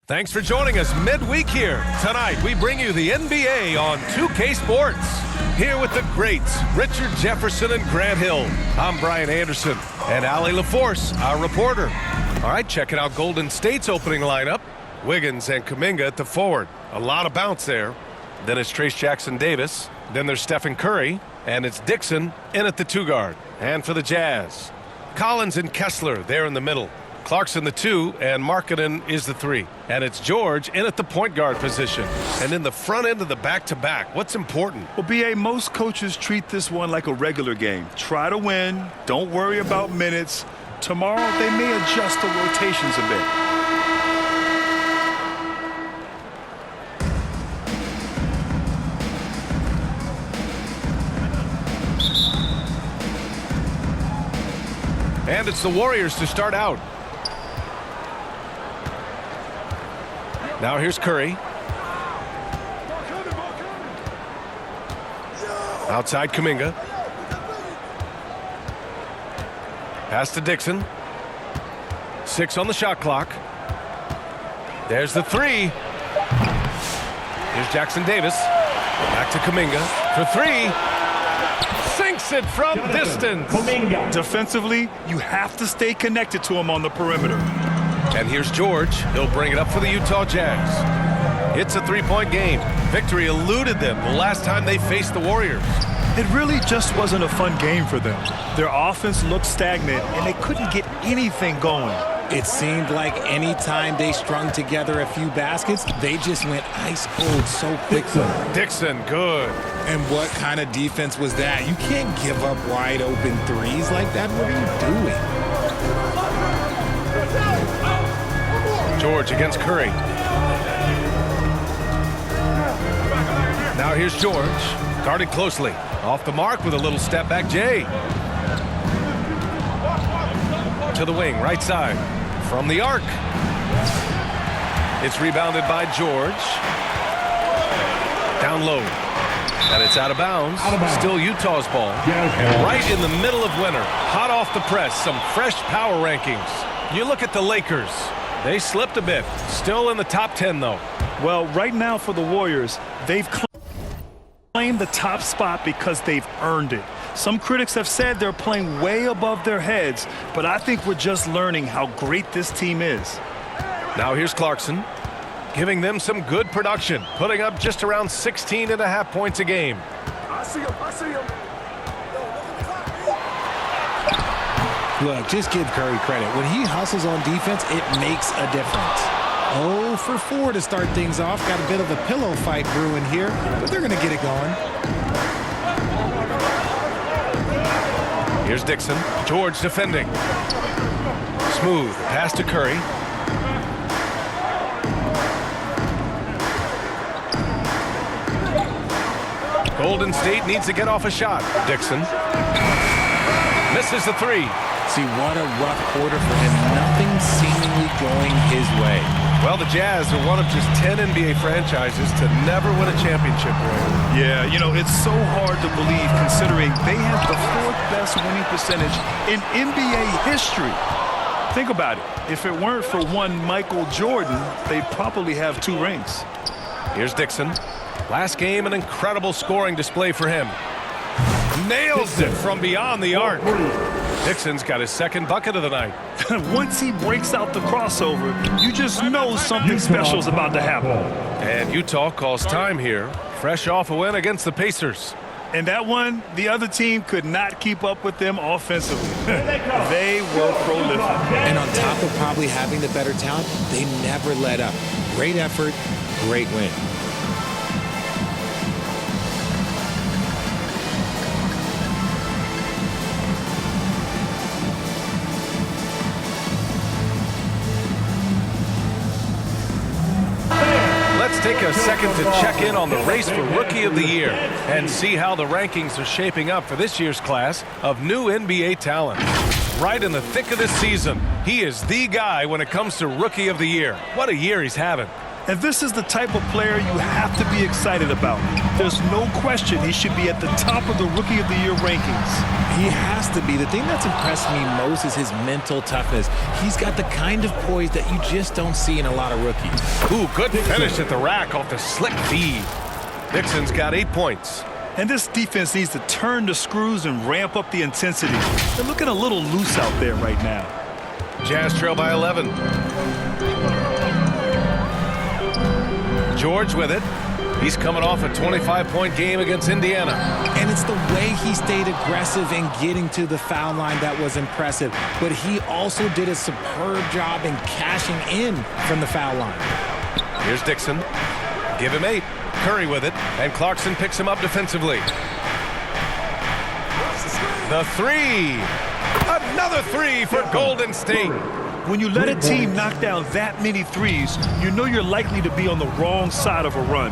Thanks for joining us midweek here. Tonight, we bring you the NBA on 2K Sports. Here with the greats, Richard Jefferson and Grant Hill. I'm Brian Anderson, and Allie LaForce, our reporter. All right, checking out Golden State's opening lineup. Wiggins and Kuminga at the forward. A lot of bounce there. Then it's Trace Jackson-Davis. Then there's Stephen Curry. And it's Dixon in at the 2-guard. And for the Jazz, Collins and Kessler there in the middle. Clarkson the 2 and Markkanen is the 3. And it's George in at the point guard position. And in the front end of the back-to-back, what's important? Well, B.A., most coaches treat this one like a regular game. Try to win. Don't worry about minutes. Tomorrow, they may adjust the rotations a bit. And it's the Warriors to start out. Now here's Curry. Outside Kuminga. Pass to Dixon. 6 on the shot clock. There's the 3. Here's Jackson-Davis. Back to Kuminga for 3. Sinks it from distance. Defensively, you have to stay connected to him on the perimeter. And here's George. He'll bring it up for the Utah Jazz. It's a 3-point game. Victory eluded them the last time they faced the Warriors. It really just wasn't a fun game for them. Their offense looked stagnant, and they couldn't get anything going. It seemed like any time they strung together a few baskets, they just went ice cold so quickly. Dixon, good. And what kind of defense was that? You can't give up wide open threes like that. What are you doing? George against Curry. Now here's George. Guarded closely. Off the mark with a little step back, Jay. To the wing, right side. From the arc. It's rebounded by George. Down low. And it's out of bounds. Still Utah's ball. And right in the middle of winter. Hot off the press. Some fresh power rankings. You look at the Lakers. They slipped a bit. Still in the top 10, though. Well, right now for the Warriors, they've claimed the top spot because they've earned it. Some critics have said they're playing way above their heads, but I think we're just learning how great this team is. Now here's Clarkson, giving them some good production, putting up just around 16.5 points a game. I see him. Look, just give Curry credit. When he hustles on defense, it makes a difference. 0 for 4 to start things off. Got a bit of a pillow fight brewing here, but they're going to get it going. Here's Dixon. George defending. Smooth. Pass to Curry. Golden State needs to get off a shot. Dixon. Misses the 3. See, what a rough quarter for him. Nothing seemingly going his way. Well, the Jazz are one of just 10 NBA franchises to never win a championship. Yeah, you know, it's so hard to believe considering they have the 4th best winning percentage in NBA history. Think about it. If it weren't for one Michael Jordan, they'd probably have 2 rings. Here's Dixon. Last game, an incredible scoring display for him. Nails it from beyond the arc. Dixon's got his 2nd bucket of the night. Once he breaks out the crossover, you just know something special is about to happen. And Utah calls time here, fresh off a win against the Pacers. And that one, the other team could not keep up with them offensively. They were prolific. And on top of probably having the better talent, they never let up. Great effort, great win. Let's take a second to check in on the race for Rookie of the Year and see how the rankings are shaping up for this year's class of new NBA talent. Right in the thick of this season, he is the guy when it comes to Rookie of the Year. What a year he's having. And this is the type of player you have to be excited about. There's no question he should be at the top of the Rookie of the Year rankings. He has to be. The thing that's impressed me most is his mental toughness. He's got the kind of poise that you just don't see in a lot of rookies. Ooh, good finish at the rack off the slick feed. Dixon's got 8 points. And this defense needs to turn the screws and ramp up the intensity. They're looking a little loose out there right now. Jazz trail by 11. George with it. He's coming off a 25-point game against Indiana. And it's the way he stayed aggressive in getting to the foul line that was impressive. But he also did a superb job in cashing in from the foul line. Here's Dixon. Give him 8. Curry with it. And Clarkson picks him up defensively. The 3. Another 3 for Golden State. When you let a team knock down that many threes, you know you're likely to be on the wrong side of a run.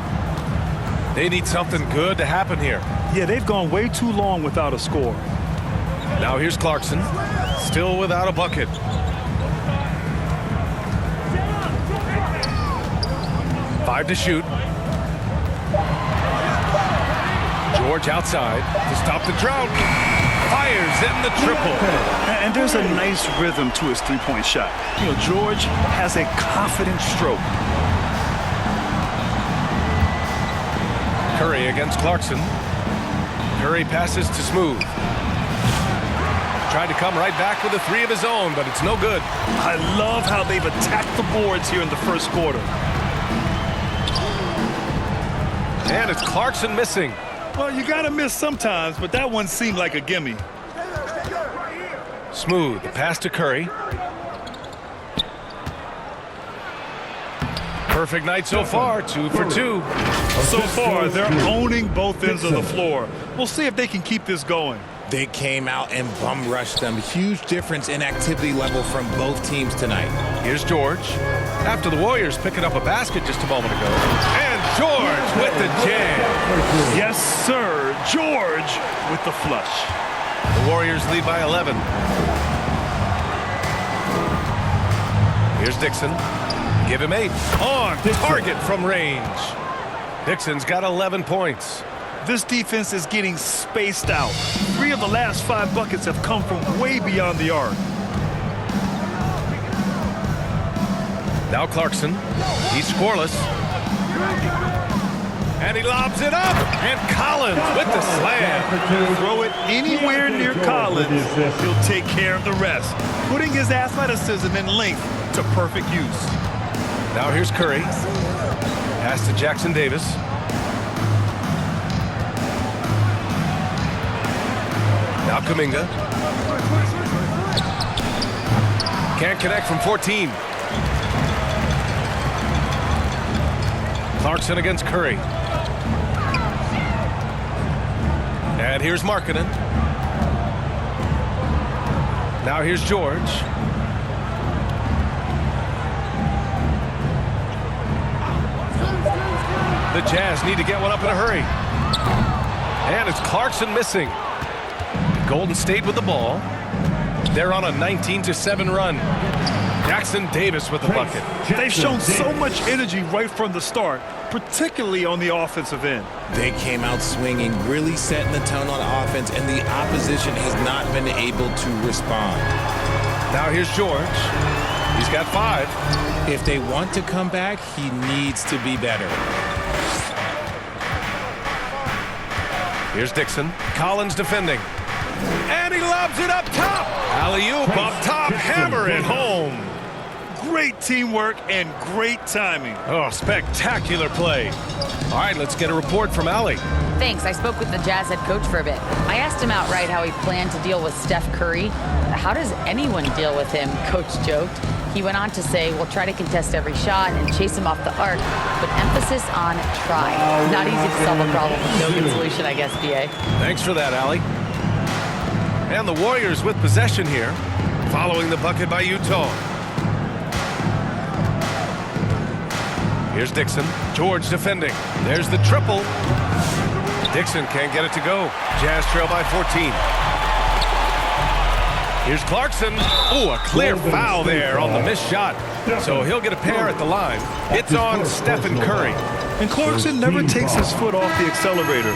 They need something good to happen here. Yeah, they've gone way too long without a score. Now here's Clarkson, still without a bucket. Five to shoot. George outside to stop the drought. Fires in the triple. And there's a nice rhythm to his three-point shot. You know, George has a confident stroke. Curry against Clarkson. Curry passes to Smooth. Tried to come right back with a 3 of his own, but it's no good. I love how they've attacked the boards here in the first quarter. And it's Clarkson missing. Well, you got to miss sometimes, but that one seemed like a gimme. Smooth, the pass to Curry. Perfect night so far, 2 for 2. So far, they're owning both ends of the floor. We'll see if they can keep this going. They came out and bum rushed them. Huge difference in activity level from both teams tonight. Here's George. After the Warriors picking up a basket just a moment ago. And George with the jam. Yes, sir. George with the flush. The Warriors lead by 11. Here's Dixon. Give him 8. On target from range. Dixon's got 11 points. This defense is getting spaced out. 3 of the last 5 buckets have come from way beyond the arc. Now Clarkson. He's scoreless. And he lobs it up. And Collins with the slam. Throw it anywhere near Collins. He'll take care of the rest, putting his athleticism and length to perfect use. Now here's Curry. Pass to Jackson Davis. Now Kuminga. Can't connect from 14. Clarkson against Curry. And here's Markkanen. Now here's George. The Jazz need to get one up in a hurry. And it's Clarkson missing. Golden State with the ball. They're on a 19-7 run. Jackson Davis with the bucket. They've shown so much energy right from the start, particularly on the offensive end. They came out swinging, really setting the tone on offense, and the opposition has not been able to respond. Now here's George. He's got 5. If they want to come back, he needs to be better. Here's Dixon. Collins defending. And he lobs it up top. Alley-oop up top. Hammer it home. Great teamwork and great timing. Oh, spectacular play. All right, let's get a report from Allie. Thanks. I spoke with the Jazz head coach for a bit. I asked him outright how he planned to deal with Steph Curry. How does anyone deal with him? Coach joked. He went on to say, we'll try to contest every shot and chase him off the arc, but emphasis on try. Not easy to solve a problem with no good solution, I guess, BA. Thanks for that, Allie. And the Warriors with possession here, following the bucket by Utah. Here's Dixon. George defending. There's the triple. Dixon can't get it to go. Jazz trail by 14. Here's Clarkson. Ooh, a clear foul there on the missed shot. So he'll get a pair at the line. It's on Stephen Curry. And Clarkson never takes his foot off the accelerator.